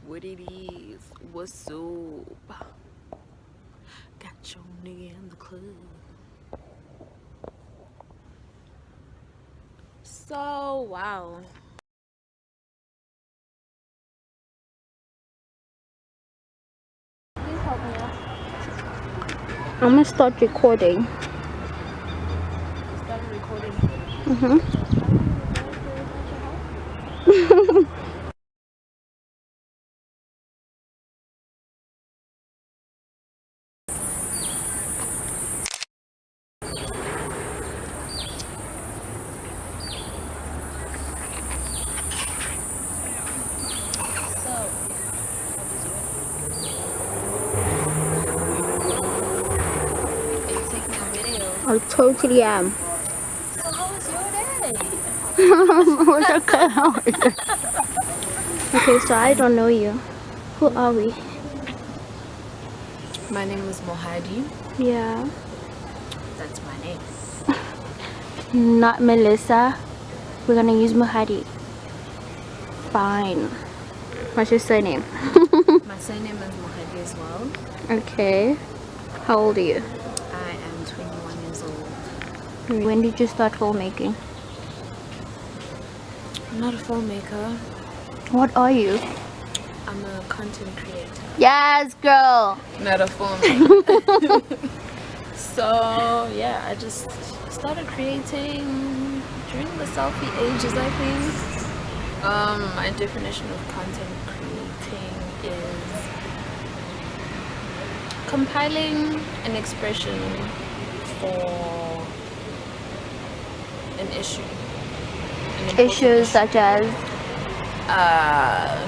What it is? What's up? Got your nigga in the club. So wow. Please help me out. I'm gonna start recording. Started recording. I totally am. So how was your day? Okay, so I don't know you. Who are we? My name is Muhadi. Yeah. That's my name. Not Melissa. We're gonna use Muhadi. Fine. What's your surname? My surname is Muhadi as well. Okay. How old are you? I am 21 years old. When did you start filmmaking? I'm not a filmmaker. What are you? I'm a content creator. Yes, girl. Not a filmmaker. So yeah, I just started creating during the selfie ages, I think. My definition of content creating is compiling an expression for an issue. Issues such as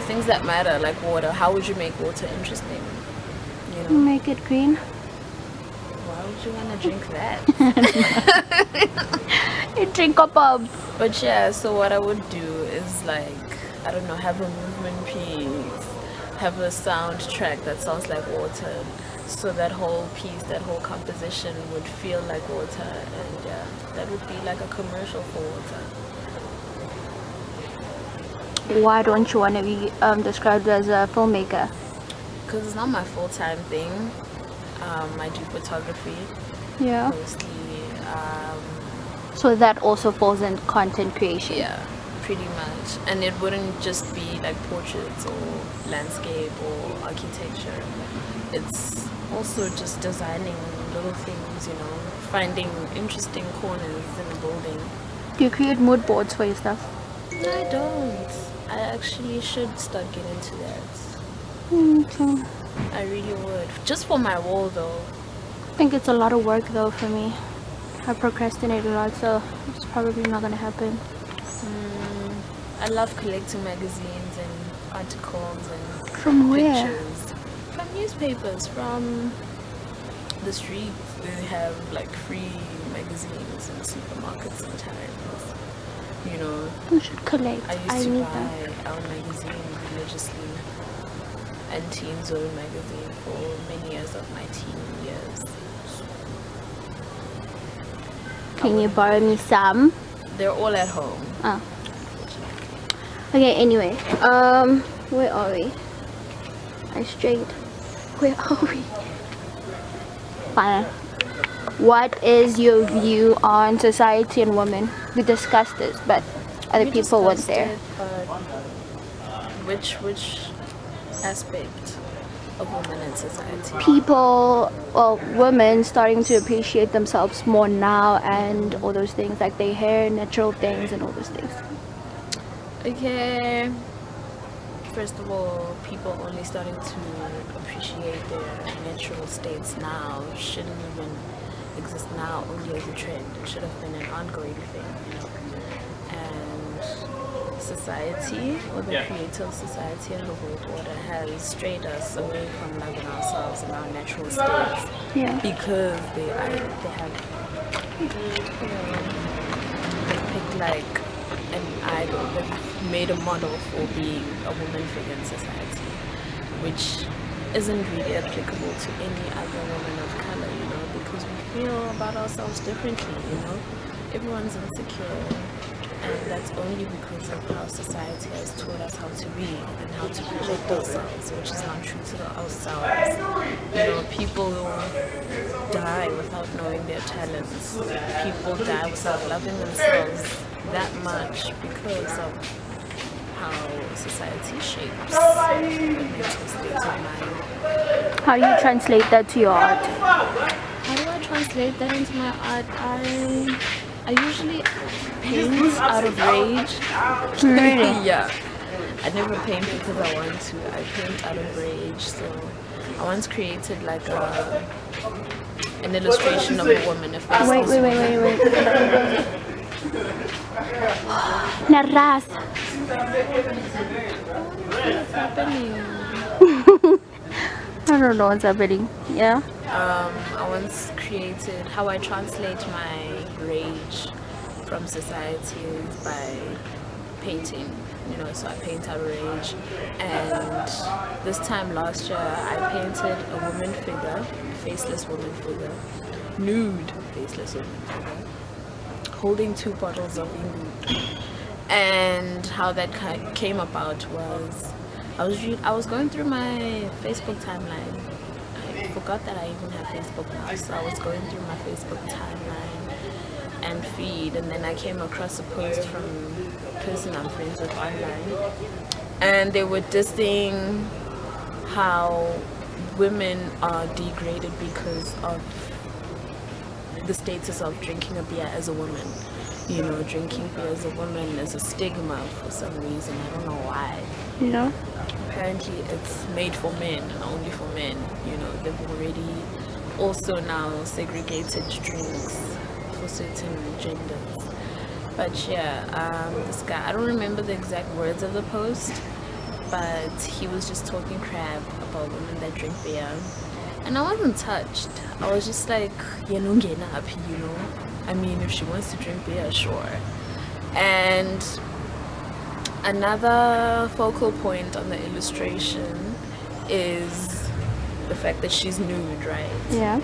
Things that matter, like water. How would you make water interesting? You know? make it green. Why would you want to drink that? You drink a pub. But yeah, so what I would do is like, I don't know, have a movement piece, have a soundtrack that sounds like water. So that whole piece, that whole composition would feel like water, and yeah, that would be like a commercial for water. Why don't you want to be described as a filmmaker? Because it's not my full-time thing. I do photography Yeah. mostly. So that also falls in content creation. Yeah, pretty much. And it wouldn't just be like portraits or landscape or architecture. It's also just designing little things, you know, finding interesting corners in a building. Do you create mood boards for your stuff? No, I don't. I actually should start getting into that. Okay. I really would. Just for my wall though. I think it's a lot of work though for me. I procrastinate a lot, so it's probably not gonna happen. I love collecting magazines and articles and From where? pictures. From newspapers, from the streets. They have like free magazines in supermarkets sometimes. You know, You should collect. I used I to need buy them. our magazine religiously, and Teen Zone magazine for many years of my teen years. Can you borrow me some? They're all at home. Oh. Okay, anyway. Where are we? I strayed. Where are we? Fine. What is your view on society and women? We discussed this, but other We people weren't discussed there. it, but which aspect of women in society? People, well, women starting to appreciate themselves more now and all those things, like their hair, natural things, and all those things. Okay. First of all, people only starting to appreciate their natural states now shouldn't even exist now only as a trend. It should have been an ongoing thing, you know. And society, or the creative society and the world order, has strayed us away from loving ourselves and our natural states Yeah. because they have they've picked like an idol, they've made a model for being a woman figure in society, which isn't really applicable to any other woman of color, you know, because we feel about ourselves differently, you know. everyone's insecure, and that's only because of how society has taught us how to be and how to project ourselves, which is not true to ourselves. You know, people die without knowing their talents. People die without loving themselves that much because of how society shapes the mental state of mind. How do you translate that to your art? How do I translate that into my art? I usually paint out of rage. Really? Yeah. I never paint because I want to. I paint out of rage. So I once created like an illustration of a woman. A faceless Wait. woman. Naras. What's happening? I don't know what's happening. Yeah. I once created how I translate my rage from society is by painting. You know, so I paint out of rage. And this time last year, I painted a woman figure, a faceless woman figure, nude faceless woman figure, holding 2 bottles of Ingu. And how that came about was I was going through my Facebook timeline. I forgot that I even have Facebook now, so I was going through my Facebook timeline and feed, and then I came across a post from a person I'm friends with online, and they were dissing how women are degraded because of the status of drinking a beer as a woman. You know, drinking beer as a woman is a stigma for some reason. I don't know why. You know? Apparently it's made for men and only for men. You know, they've already also now segregated drinks for certain genders. But yeah, this guy, I don't remember the exact words of the post, but he was just talking crap about women that drink beer. And I wasn't touched. I was just like, you know, I mean, if she wants to drink beer, sure. And another focal point on the illustration is the fact that she's nude, right? Yeah.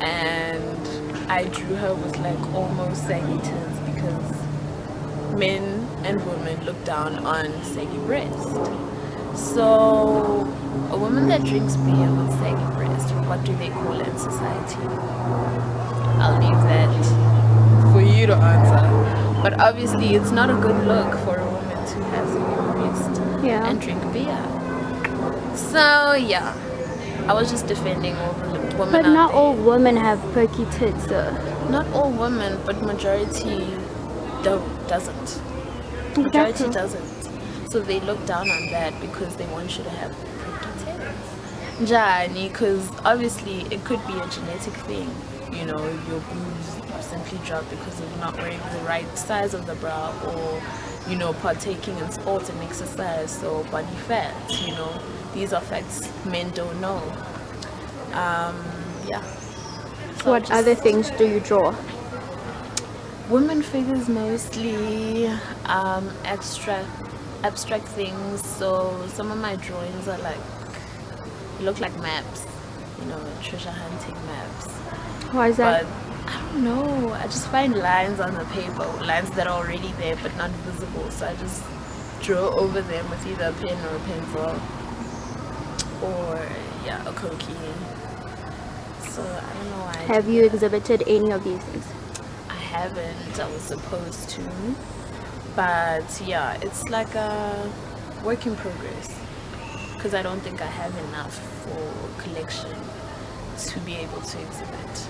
And I drew her with like almost saggy tits because men and women look down on saggy breast. So a woman that drinks beer with saggy breast, what do they call it in society? I'll leave that for you to answer. But obviously it's not a good look for a woman to have saggy breast and drink beer. So yeah, I was just defending all the women. But not all women have perky tits though. Not all women, but majority doesn't. Majority doesn't. So they look down on that because they want you to have pretty tits. Jani, because obviously it could be a genetic thing. You know, your boobs simply drop because of not wearing the right size of the bra, or, you know, partaking in sports and exercise, so body fat, you know. These are facts men don't know. Yeah. So what other things do you draw? Women figures mostly, abstract things. So some of my drawings are like, look like maps, you know, treasure hunting maps. Why is that? But I don't know, I just find lines on the paper, lines that are already there but not visible, so I just draw over them with either a pen or a pencil, or yeah, a cookie. So I don't know why. Have you exhibited any of these things? I haven't. I was supposed to, but yeah, it's like a work in progress because I don't think I have enough for collection to be able to exhibit.